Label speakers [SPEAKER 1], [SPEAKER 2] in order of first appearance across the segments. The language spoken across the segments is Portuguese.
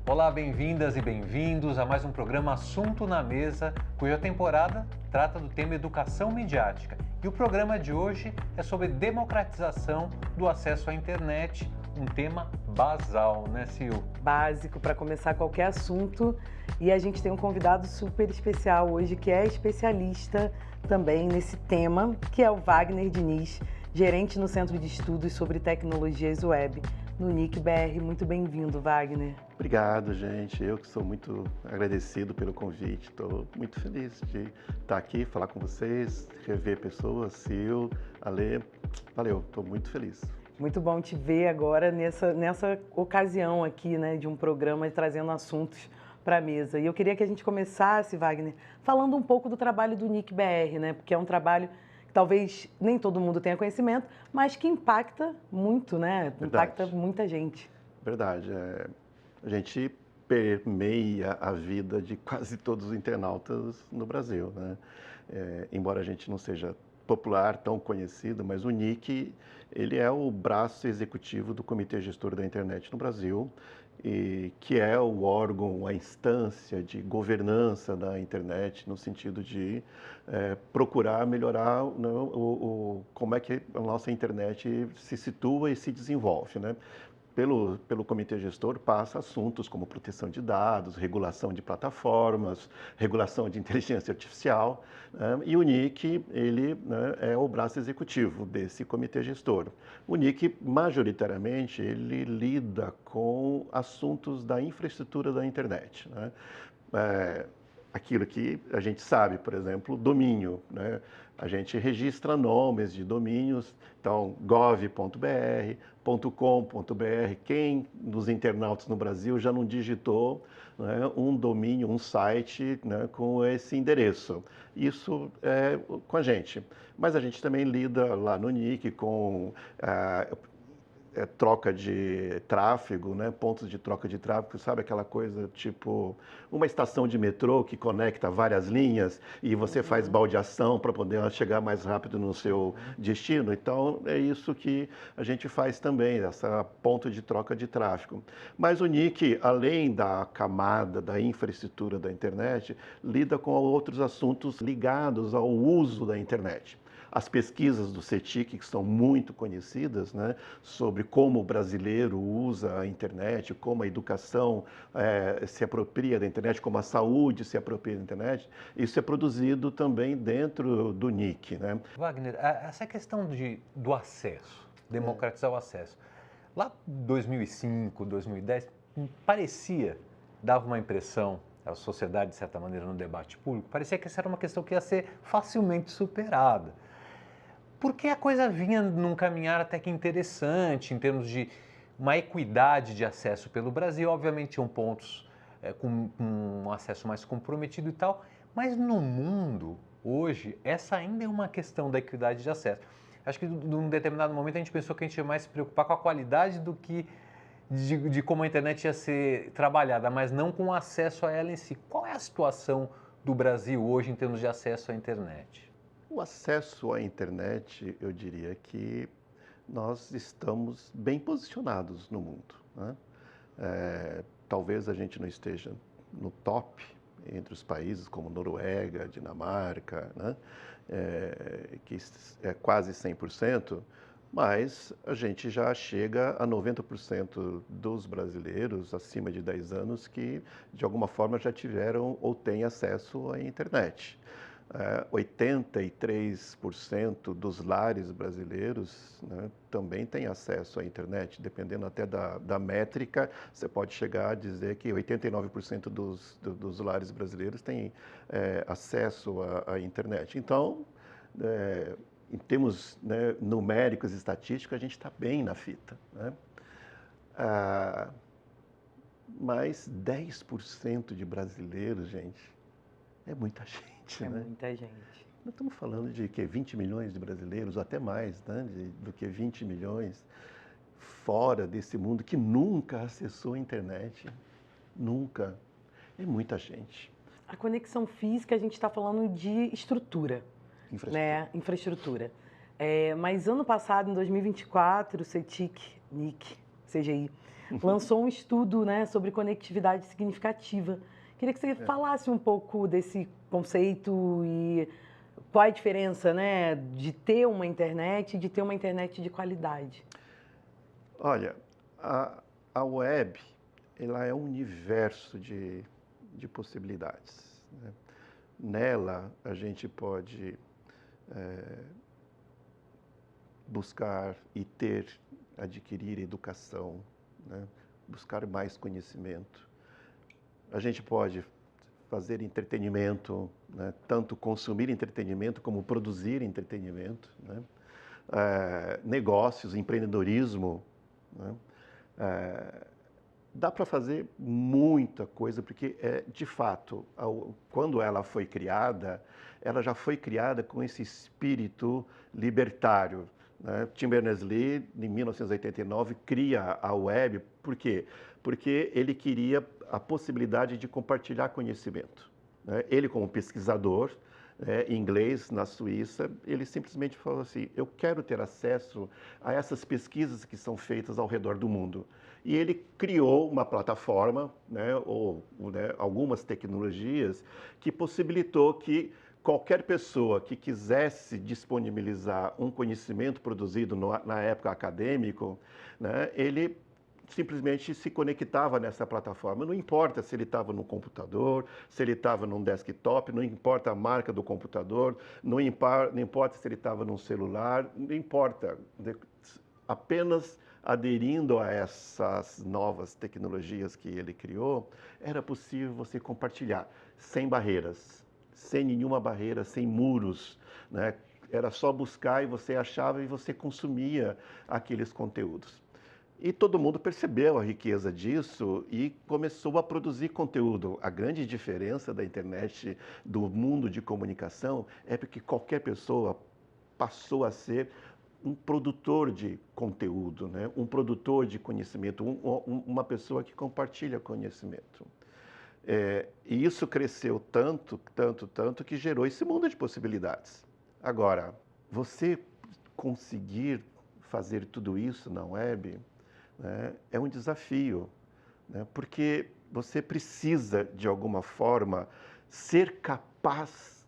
[SPEAKER 1] Olá, bem-vindas e bem-vindos a mais um programa Assunto na Mesa, cuja temporada trata do tema educação midiática. E o programa de hoje é sobre democratização do acesso à internet, um tema basal, né, Sil?
[SPEAKER 2] Básico para começar qualquer assunto. E a gente tem um convidado super especial hoje, que é especialista também nesse tema, que é o Wagner Diniz, gerente no Centro de Estudos sobre Tecnologias Web, no NIC-BR. Muito bem-vindo, Wagner.
[SPEAKER 3] Obrigado, gente. Eu que sou muito agradecido pelo convite. Estou muito feliz de estar aqui, falar com vocês, rever pessoas, Sil, Ale. Valeu, estou muito feliz.
[SPEAKER 2] Muito bom te ver agora nessa ocasião aqui, né, de um programa trazendo assuntos para a mesa. E eu queria que a gente começasse, Wagner, falando um pouco do trabalho do NIC-BR, né, porque é um trabalho que talvez nem todo mundo tenha conhecimento, mas que impacta muito, né, impacta muita gente.
[SPEAKER 3] Verdade. A gente permeia a vida de quase todos os internautas no Brasil, né? Embora a gente não seja popular, tão conhecido, mas o NIC, ele é o braço executivo do Comitê Gestor da Internet no Brasil, e que é o órgão, a instância de governança da internet, no sentido de procurar melhorar, né, como é que a nossa internet se situa e se desenvolve, né? Pelo comitê gestor passa assuntos como proteção de dados, regulação de plataformas, regulação de inteligência artificial, né? E o NIC, ele, né, é o braço executivo desse comitê gestor. O NIC, majoritariamente, ele lida com assuntos da infraestrutura da internet, né? Aquilo que a gente sabe, por exemplo, domínio, né? A gente registra nomes de domínios, então gov.br, .com.br, quem dos internautas no Brasil já não digitou, né, um domínio, um site, né, com esse endereço? Isso é com a gente. Mas a gente também lida lá no NIC com troca de tráfego, né? Pontos de troca de tráfego, sabe aquela coisa tipo uma estação de metrô que conecta várias linhas e você faz baldeação para poder chegar mais rápido no seu destino? Então é isso que a gente faz também, essa ponto de troca de tráfego. Mas o NIC, além da camada da infraestrutura da internet, lida com outros assuntos ligados ao uso da internet. As pesquisas do CETIC, que são muito conhecidas, né, sobre como o brasileiro usa a internet, como a educação se apropria da internet, como a saúde se apropria da internet, isso é produzido também dentro do NIC, né?
[SPEAKER 1] Wagner, essa questão do acesso, democratizar o acesso, lá em 2005, 2010, dava uma impressão, a sociedade, de certa maneira, no debate público, parecia que essa era uma questão que ia ser facilmente superada. Porque a coisa vinha num caminhar até que interessante, em termos de uma equidade de acesso pelo Brasil. Obviamente, tinham pontos com um acesso mais comprometido e tal, mas no mundo, hoje, essa ainda é uma questão da equidade de acesso. Acho que, num determinado momento, a gente pensou que a gente ia mais se preocupar com a qualidade do que de como a internet ia ser trabalhada, mas não com o acesso a ela em si. Qual é a situação do Brasil hoje em termos de acesso à internet?
[SPEAKER 3] O acesso à internet, eu diria que nós estamos bem posicionados no mundo, né? Talvez a gente não esteja no top entre os países como Noruega, Dinamarca, né? Que é quase 100%, mas a gente já chega a 90% dos brasileiros acima de 10 anos que, de alguma forma, já tiveram ou têm acesso à internet. 83% dos lares brasileiros, né, também têm acesso à internet, dependendo até da métrica, você pode chegar a dizer que 89% dos lares brasileiros têm acesso à internet. Então, em termos, né, numéricos e estatísticos, a gente está bem na fita, né? Mas 10% de brasileiros, gente, é muita gente.
[SPEAKER 2] É
[SPEAKER 3] Né?
[SPEAKER 2] muita gente.
[SPEAKER 3] Nós estamos falando de 20 milhões de brasileiros, ou até mais, né? Do que 20 milhões fora desse mundo que nunca acessou a internet. Nunca. É muita gente.
[SPEAKER 2] A conexão física, a gente está falando de estrutura, né? Infraestrutura. Mas ano passado, em 2024, o CETIC, NIC, CGI, lançou um estudo, né, sobre conectividade significativa. Queria que você falasse um pouco desse conceito e qual a diferença, né, de ter uma internet e de ter uma internet de qualidade.
[SPEAKER 3] Olha, a web, ela é um universo de possibilidades, né? Nela, a gente pode buscar e adquirir educação, né? Buscar mais conhecimento. A gente pode fazer entretenimento, né? Tanto consumir entretenimento como produzir entretenimento, né? Negócios, empreendedorismo, né? Dá para fazer muita coisa, porque, de fato, quando ela foi criada, ela já foi criada com esse espírito libertário, né? Tim Berners-Lee, em 1989, cria a web. Por quê? Porque ele queria a possibilidade de compartilhar conhecimento, né? Ele, como pesquisador, inglês na Suíça, ele simplesmente falou assim: eu quero ter acesso a essas pesquisas que são feitas ao redor do mundo. E ele criou uma plataforma, né, algumas tecnologias que possibilitou que qualquer pessoa que quisesse disponibilizar um conhecimento produzido na época acadêmico, né, ele simplesmente se conectava nessa plataforma. Não importa se ele estava no computador, se ele estava num desktop, não importa a marca do computador, não importa se ele estava num celular, não importa. Apenas aderindo a essas novas tecnologias que ele criou, era possível você compartilhar sem barreiras, sem nenhuma barreira, sem muros, né? Era só buscar e você achava e você consumia aqueles conteúdos. E todo mundo percebeu a riqueza disso e começou a produzir conteúdo. A grande diferença da internet, do mundo de comunicação, é porque qualquer pessoa passou a ser um produtor de conteúdo, né? Um produtor de conhecimento, uma pessoa que compartilha conhecimento. E isso cresceu tanto, tanto, tanto, que gerou esse mundo de possibilidades. Agora, você conseguir fazer tudo isso na web, né, é um desafio, né? Porque você precisa, de alguma forma, ser capaz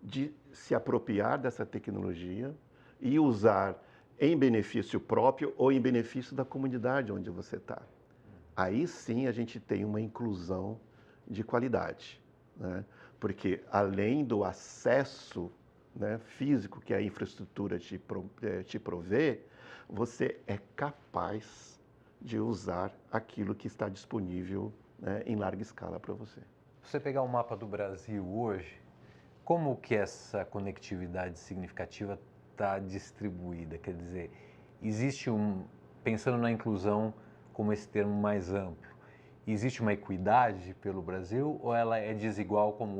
[SPEAKER 3] de se apropriar dessa tecnologia e usar em benefício próprio ou em benefício da comunidade onde você está. Aí sim a gente tem uma inclusão de qualidade, né? Porque além do acesso, né, físico que a infraestrutura te provê, você é capaz de usar aquilo que está disponível, né, em larga escala para você.
[SPEAKER 1] Se você pegar o mapa do Brasil hoje, como que essa conectividade significativa está distribuída? Quer dizer, existe pensando na inclusão como esse termo mais amplo, existe uma equidade pelo Brasil ou ela é desigual como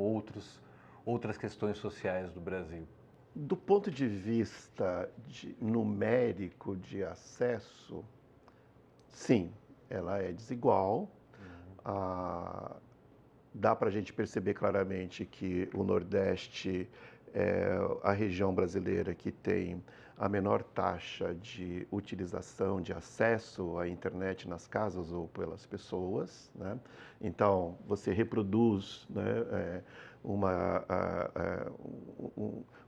[SPEAKER 1] outras questões sociais do Brasil?
[SPEAKER 3] Do ponto de vista numérico de acesso, sim, ela é desigual. Dá para a gente perceber claramente que o Nordeste é a região brasileira que tem a menor taxa de utilização, de acesso à internet nas casas ou pelas pessoas, né? Então, você reproduz, né,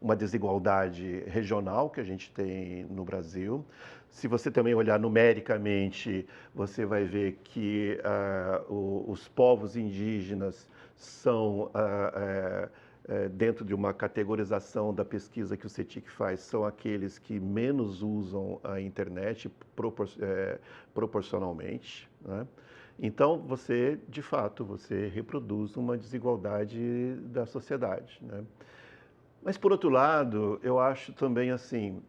[SPEAKER 3] uma desigualdade regional que a gente tem no Brasil. Se você também olhar numericamente, você vai ver que os povos indígenas são, dentro de uma categorização da pesquisa que o CETIC faz, são aqueles que menos usam a internet proporcionalmente, né? Então, de fato, você reproduz uma desigualdade da sociedade, né? Mas, por outro lado, eu acho também assim,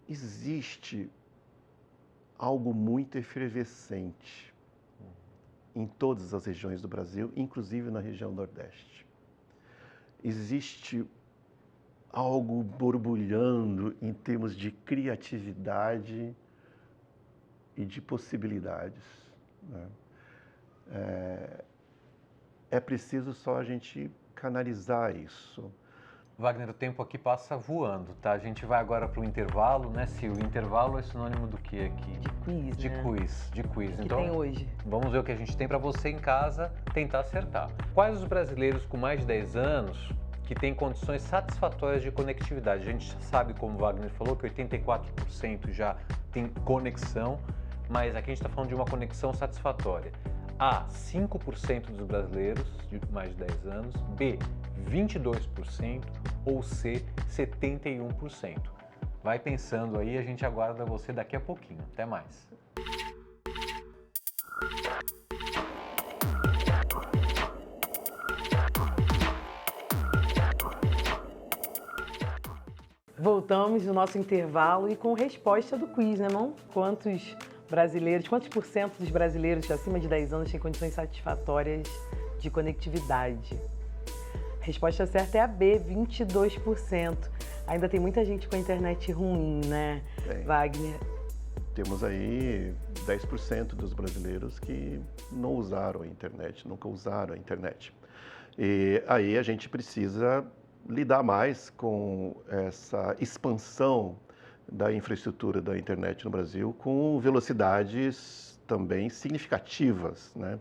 [SPEAKER 3] existe algo muito efervescente em todas as regiões do Brasil, inclusive na região Nordeste. Existe algo borbulhando em termos de criatividade e de possibilidades, né? É preciso só a gente canalizar isso.
[SPEAKER 1] Wagner, o tempo aqui passa voando, tá? A gente vai agora para o intervalo, né, Sil? O intervalo é sinônimo do que aqui?
[SPEAKER 2] De quiz,
[SPEAKER 1] De
[SPEAKER 2] né?
[SPEAKER 1] quiz, de quiz.
[SPEAKER 2] O que
[SPEAKER 1] Então,
[SPEAKER 2] tem hoje?
[SPEAKER 1] vamos ver o que a gente tem para você em casa tentar acertar. Quais os brasileiros com mais de 10 anos que têm condições satisfatórias de conectividade? A gente sabe, como o Wagner falou, que 84% já tem conexão, mas aqui a gente está falando de uma conexão satisfatória. A, 5% dos brasileiros de mais de 10 anos, B, 22% ou C, 71%. Vai pensando aí, a gente aguarda você daqui a pouquinho. Até mais.
[SPEAKER 2] Voltamos no nosso intervalo e com resposta do quiz, né, não? Quantos por cento dos brasileiros acima de 10 anos têm condições satisfatórias de conectividade? A resposta certa é a B, 22%. Ainda tem muita gente com a internet ruim, né, Wagner?
[SPEAKER 3] Temos aí 10% dos brasileiros que não usaram a internet, nunca usaram a internet. E aí a gente precisa lidar mais com essa expansão da infraestrutura da internet no Brasil com velocidades também significativas, né?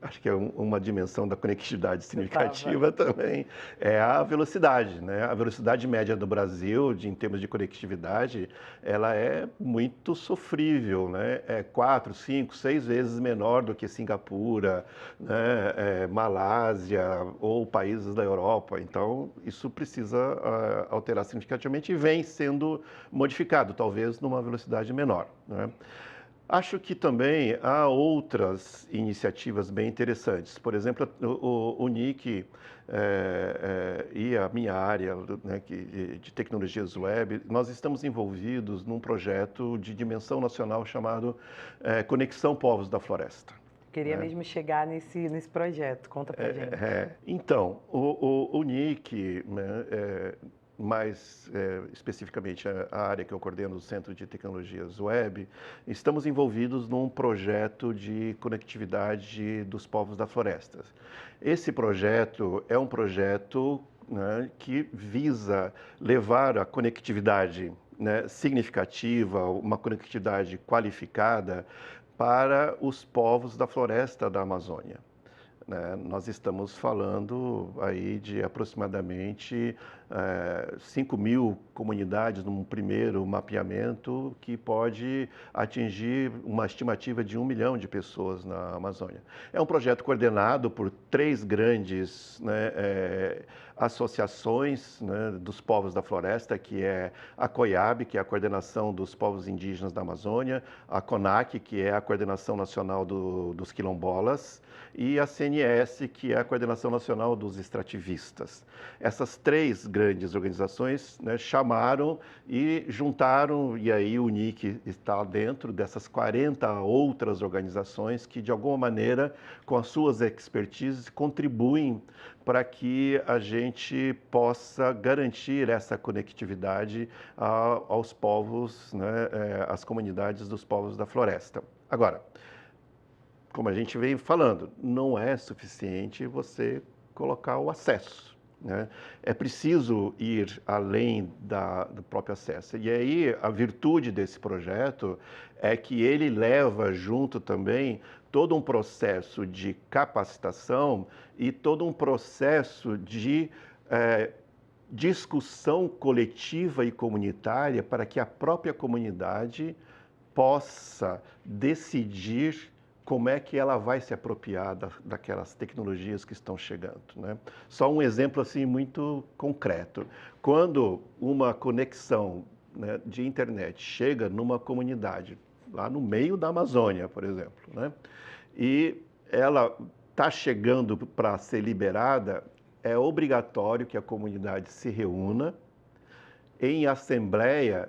[SPEAKER 3] Acho que é uma dimensão da conectividade significativa também é a velocidade, né? A velocidade média do Brasil, em termos de conectividade, ela é muito sofrível, né? É 4, 5, 6 vezes menor do que Singapura, né? Malásia ou países da Europa. Então, isso precisa alterar significativamente e vem sendo modificado, talvez numa velocidade menor, né? Acho que também há outras iniciativas bem interessantes. Por exemplo, o NIC e a minha área, né, de tecnologias web, nós estamos envolvidos num projeto de dimensão nacional chamado Conexão Povos da Floresta.
[SPEAKER 2] Queria mesmo chegar nesse projeto. Conta pra gente.
[SPEAKER 3] Então, o NIC, né, mais especificamente a área que eu coordeno do Centro de Tecnologias Web, estamos envolvidos num projeto de conectividade dos povos da floresta. Esse projeto é um projeto, né, que visa levar a conectividade, né, significativa, uma conectividade qualificada para os povos da floresta da Amazônia. Nós estamos falando aí de aproximadamente 5.000 comunidades num primeiro mapeamento que pode atingir uma estimativa de 1 milhão de pessoas na Amazônia. É um projeto coordenado por 3 grandes, né, associações, né, dos povos da floresta, que é a COIAB, que é a Coordenação dos Povos Indígenas da Amazônia, a CONAC, que é a Coordenação Nacional dos Quilombolas, e a CNS, que é a Coordenação Nacional dos Extrativistas. Essas 3 grandes organizações, né, chamaram e juntaram, e aí o NIC está dentro dessas 40 outras organizações que, de alguma maneira, com as suas expertises, contribuem para que a gente possa garantir essa conectividade aos povos, né, às comunidades dos povos da floresta. Agora, como a gente vem falando, não é suficiente você colocar o acesso, né? É preciso ir além do próprio acesso. E aí a virtude desse projeto é que ele leva junto também todo um processo de capacitação e todo um processo de discussão coletiva e comunitária para que a própria comunidade possa decidir como é que ela vai se apropriar daquelas tecnologias que estão chegando, né? Só um exemplo assim muito concreto. Quando uma conexão, né, de internet chega numa comunidade, lá no meio da Amazônia, por exemplo, né, e ela está chegando para ser liberada, é obrigatório que a comunidade se reúna. Em assembleia,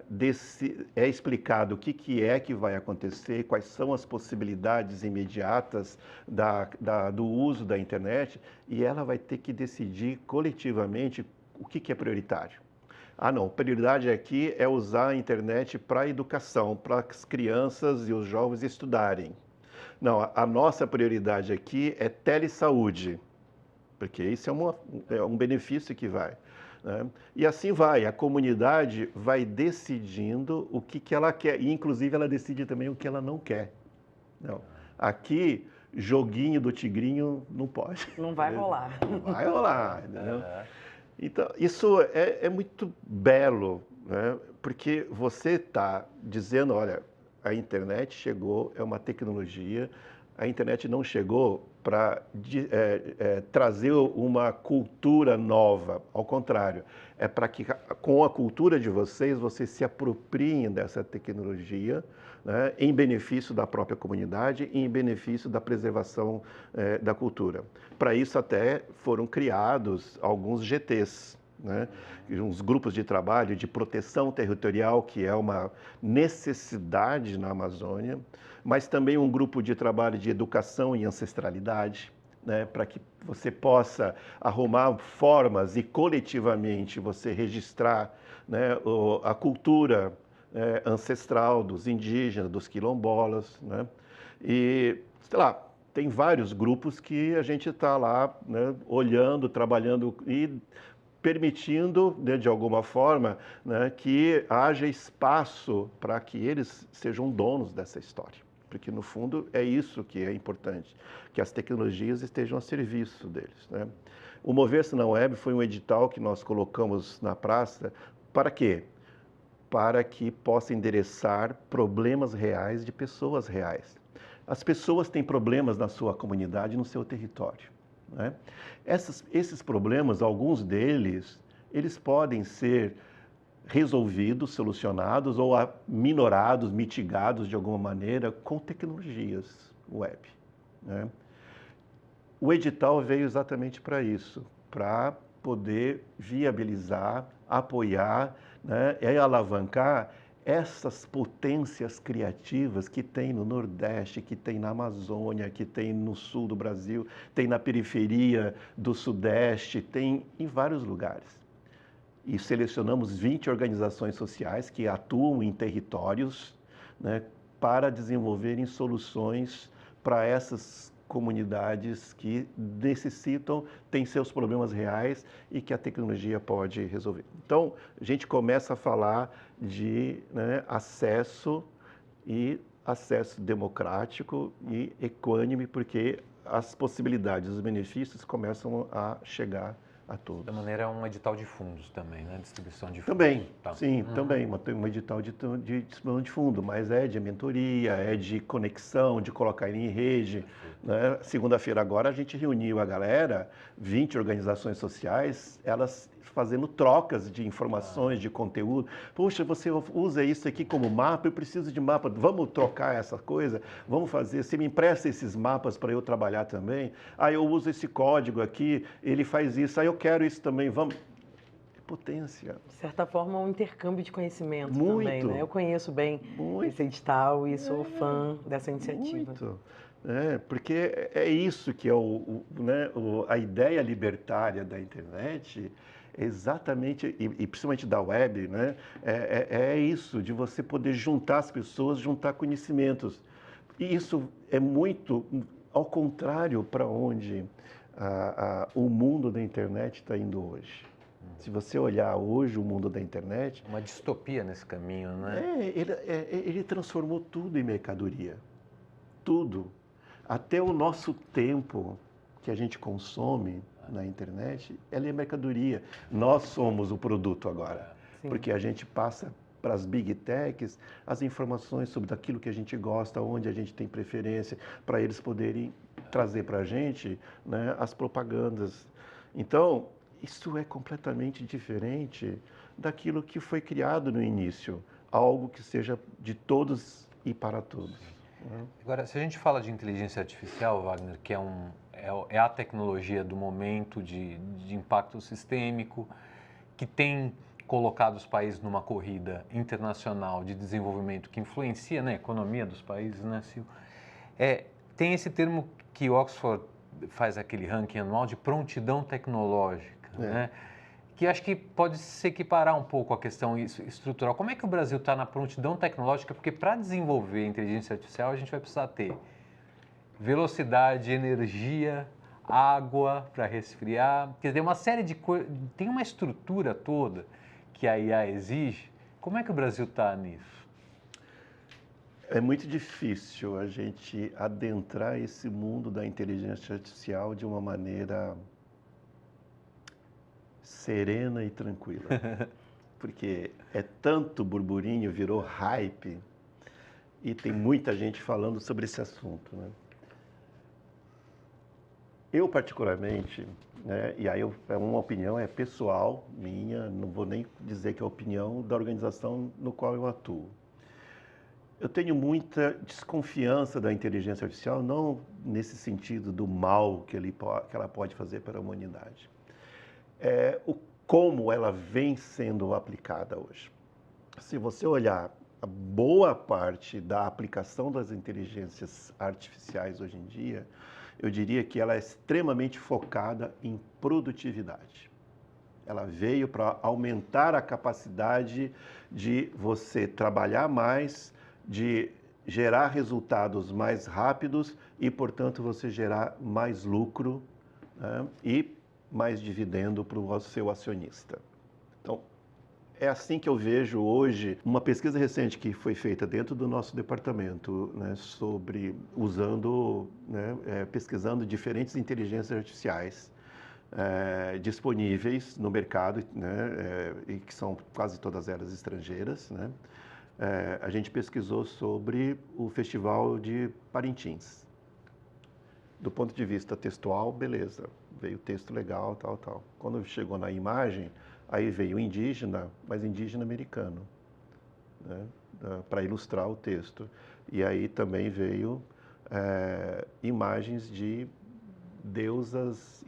[SPEAKER 3] é explicado o que é que vai acontecer, quais são as possibilidades imediatas do uso da internet, e ela vai ter que decidir coletivamente o que é prioritário. Ah, não, prioridade aqui é usar a internet para a educação, para as crianças e os jovens estudarem. Não, a nossa prioridade aqui é telesaúde, porque isso é um benefício que vai. né? E assim vai, a comunidade vai decidindo o que ela quer, e inclusive ela decide também o que ela não quer. Não. Aqui, joguinho do tigrinho não pode.
[SPEAKER 2] Não vai rolar.
[SPEAKER 3] Não vai rolar, entendeu? Então, isso é muito belo, né? Porque você está dizendo, olha, a internet chegou, é uma tecnologia, a internet não chegou para trazer uma cultura nova, ao contrário, é para que com a cultura de vocês se apropriem dessa tecnologia, né, em benefício da própria comunidade e em benefício da preservação da cultura. Para isso até foram criados alguns GTs, né, uns grupos de trabalho de proteção territorial, que é uma necessidade na Amazônia, mas também um grupo de trabalho de educação e ancestralidade, né, para que você possa arrumar formas e coletivamente você registrar, né, a cultura ancestral dos indígenas, dos quilombolas, né, e, sei lá, tem vários grupos que a gente está lá, né, olhando, trabalhando e permitindo, né, de alguma forma, né, que haja espaço para que eles sejam donos dessa história. Porque, no fundo, é isso que é importante, que as tecnologias estejam a serviço deles, né? O Mover-se na Web foi um edital que nós colocamos na praça para quê? Para que possa endereçar problemas reais de pessoas reais. As pessoas têm problemas na sua comunidade, no seu território, né? Esses problemas, alguns deles, eles podem ser resolvidos, solucionados ou minorados, mitigados de alguma maneira com tecnologias web, né? O edital veio exatamente para isso, para poder viabilizar, apoiar, né, e alavancar essas potências criativas que tem no Nordeste, que tem na Amazônia, que tem no sul do Brasil, tem na periferia do Sudeste, tem em vários lugares. E selecionamos 20 organizações sociais que atuam em territórios, né, para desenvolverem soluções para essas comunidades que necessitam, têm seus problemas reais e que a tecnologia pode resolver. Então, a gente começa a falar de, né, acesso democrático e equânime, porque as possibilidades, os benefícios começam a chegar a todos.
[SPEAKER 1] Da maneira, é um edital de fundos também, né? Distribuição de fundos.
[SPEAKER 3] Também,
[SPEAKER 1] tá.
[SPEAKER 3] sim, também. Um edital de distribuição de fundo, mas é de mentoria, é de conexão, de colocar ele em rede, né? Segunda-feira agora a gente reuniu a galera, 20 organizações sociais, elas fazendo trocas de informações, de conteúdo. Puxa, você usa isso aqui como mapa, eu preciso de mapa, vamos trocar essa coisa, vamos fazer, você me empresta esses mapas para eu trabalhar também? Ah, eu uso esse código aqui, ele faz isso, ah, eu quero isso também, vamos... É potência.
[SPEAKER 2] De certa forma, um intercâmbio de conhecimento
[SPEAKER 3] Muito.
[SPEAKER 2] também, né? Eu conheço bem esse edital e sou fã dessa iniciativa.
[SPEAKER 3] Muito. Porque é isso que é né, a ideia libertária da internet, exatamente, e principalmente da web, né, é isso, de você poder juntar as pessoas, juntar conhecimentos. E isso é muito ao contrário para onde o mundo da internet está indo hoje. Se você olhar hoje o mundo da internet...
[SPEAKER 1] Uma distopia nesse caminho, né?
[SPEAKER 3] Ele transformou tudo em mercadoria. Tudo. Até o nosso tempo que a gente consome na internet, ela é mercadoria. Nós somos o produto agora. Sim. Porque a gente passa para as big techs as informações sobre aquilo que a gente gosta, onde a gente tem preferência, para eles poderem trazer para a gente, né, as propagandas. Então, isso é completamente diferente daquilo que foi criado no início, algo que seja de todos e para todos.
[SPEAKER 1] Agora, se a gente fala de inteligência artificial, Wagner, que é a tecnologia do momento de impacto sistêmico, que tem colocado os países numa corrida internacional de desenvolvimento que influencia na economia dos países, né, Sil? Tem esse termo que Oxford faz aquele ranking anual de prontidão tecnológica, né? Que acho que pode se equiparar um pouco à questão estrutural. Como é que o Brasil está na prontidão tecnológica? Porque para desenvolver inteligência artificial a gente vai precisar ter velocidade, energia, água para resfriar. Quer dizer, uma série de coisas. Tem uma estrutura toda que a IA exige. Como é que o Brasil está nisso?
[SPEAKER 3] É muito difícil a gente adentrar esse mundo da inteligência artificial de uma maneira serena e tranquila. Porque é tanto burburinho, virou hype, e tem muita gente falando sobre esse assunto, né? Eu, particularmente, né, e aí é uma opinião pessoal minha, não vou nem dizer que é a opinião da organização no qual eu atuo. Eu tenho muita desconfiança da inteligência artificial, não nesse sentido do mal que ela pode fazer para a humanidade. Como ela vem sendo aplicada hoje. Se você olhar a boa parte da aplicação das inteligências artificiais hoje em dia, eu diria que ela é extremamente focada em produtividade. Ela veio para aumentar a capacidade de você trabalhar mais, de gerar resultados mais rápidos e, portanto, você gerar mais lucro, né, e mais dividendo para o seu acionista. Então, é assim que eu vejo hoje uma pesquisa recente que foi feita dentro do nosso departamento, né, pesquisando diferentes inteligências artificiais disponíveis no mercado, né, e que são quase todas elas estrangeiras, né. A gente pesquisou sobre o Festival de Parintins. Do ponto de vista textual, beleza, veio texto legal, tal. Quando chegou na imagem, aí veio indígena, mas indígena americano, né, para ilustrar o texto. E aí também veio imagens de deusas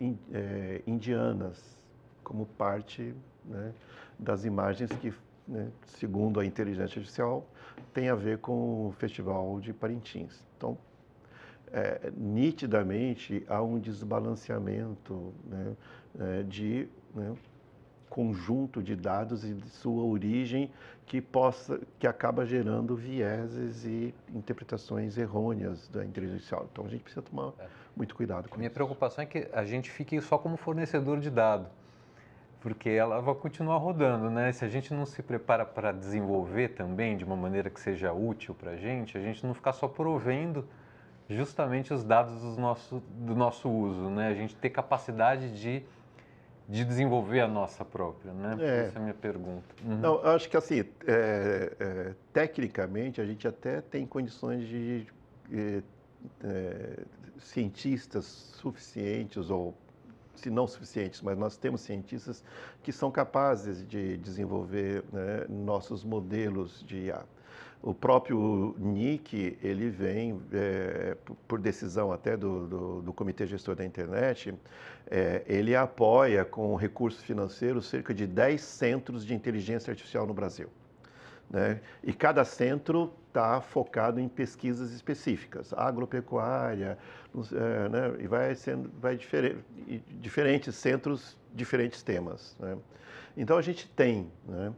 [SPEAKER 3] indianas, como parte, né, das imagens que, né, segundo a inteligência artificial, tem a ver com o Festival de Parintins. Então, nitidamente há um desbalanceamento, né, de, né, conjunto de dados e de sua origem que acaba gerando vieses e interpretações errôneas da inteligência artificial. Então a gente precisa tomar muito cuidado com isso.
[SPEAKER 1] Minha preocupação é que a gente fique só como fornecedor de dados, porque ela vai continuar rodando, né? Se a gente não se prepara para desenvolver também de uma maneira que seja útil para a gente não ficar só provendo justamente os dados do nosso uso, né? A gente ter capacidade de desenvolver a nossa própria, né? Essa é a minha pergunta. Uhum.
[SPEAKER 3] Não, eu acho que assim, tecnicamente a gente até tem condições de cientistas suficientes, ou se não suficientes, mas nós temos cientistas que são capazes de desenvolver, né, nossos modelos de IA. O próprio NIC, ele vem, por decisão até do Comitê Gestor da Internet, ele apoia com recursos financeiros cerca de 10 centros de inteligência artificial no Brasil, né? E cada centro está focado em pesquisas específicas, agropecuária, né? E diferentes centros, diferentes temas, né? Então a gente tem, né,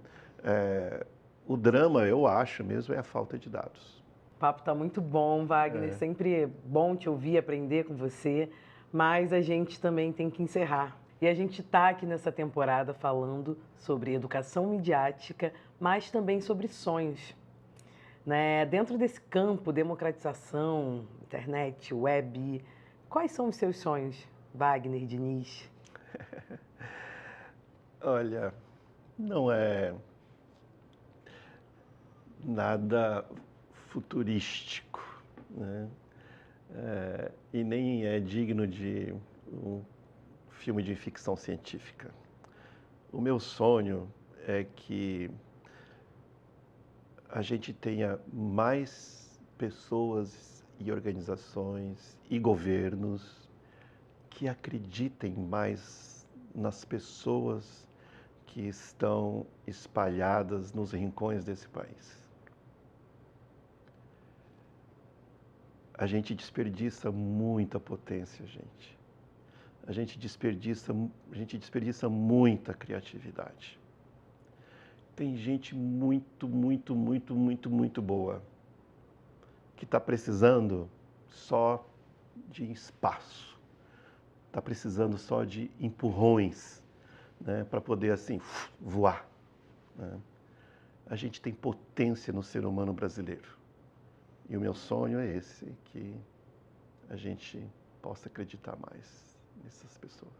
[SPEAKER 3] o drama, eu acho mesmo, é a falta de dados.
[SPEAKER 2] O papo está muito bom, Wagner. Sempre bom te ouvir, aprender com você, mas a gente também tem que encerrar. E a gente está aqui nessa temporada falando sobre educação midiática, mas também sobre sonhos, né? Dentro desse campo, democratização, internet, web, quais são os seus sonhos, Wagner Diniz?
[SPEAKER 3] Olha, não é nada futurístico, né? E nem é digno de um filme de ficção científica. O meu sonho é que a gente tenha mais pessoas e organizações e governos que acreditem mais nas pessoas que estão espalhadas nos rincões desse país. A gente desperdiça muita potência, gente. A gente desperdiça muita criatividade. Tem gente muito boa que está precisando só de espaço está precisando só de empurrões, né, para poder assim voar, né? A gente tem potência no ser humano brasileiro. E o meu sonho é esse, que a gente possa acreditar mais nessas pessoas.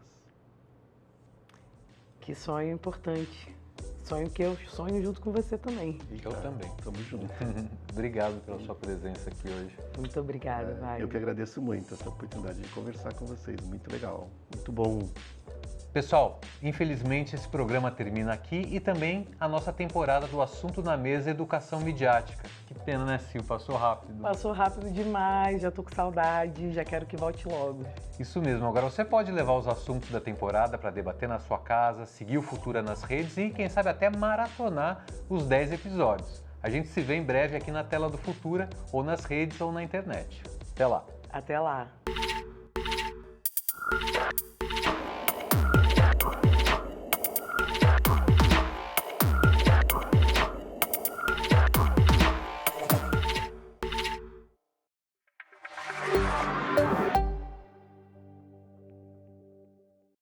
[SPEAKER 2] Que sonho importante. Sonho que eu sonho junto com você também.
[SPEAKER 1] Eu também.
[SPEAKER 3] Tamo junto.
[SPEAKER 1] Obrigado pela sua presença aqui hoje.
[SPEAKER 2] Muito obrigada, Wagner.
[SPEAKER 3] Eu que agradeço muito essa oportunidade de conversar com vocês. Muito legal, muito bom.
[SPEAKER 1] Pessoal, infelizmente esse programa termina aqui e também a nossa temporada do Assunto na Mesa Educação Midiática. Que pena, né, Sil? Passou rápido.
[SPEAKER 2] Passou rápido demais, já tô com saudade, já quero que volte logo.
[SPEAKER 1] Isso mesmo. Agora você pode levar os assuntos da temporada para debater na sua casa, seguir o Futura nas redes e, quem sabe, até maratonar os 10 episódios. A gente se vê em breve aqui na tela do Futura, ou nas redes ou na internet. Até lá!
[SPEAKER 2] Até lá!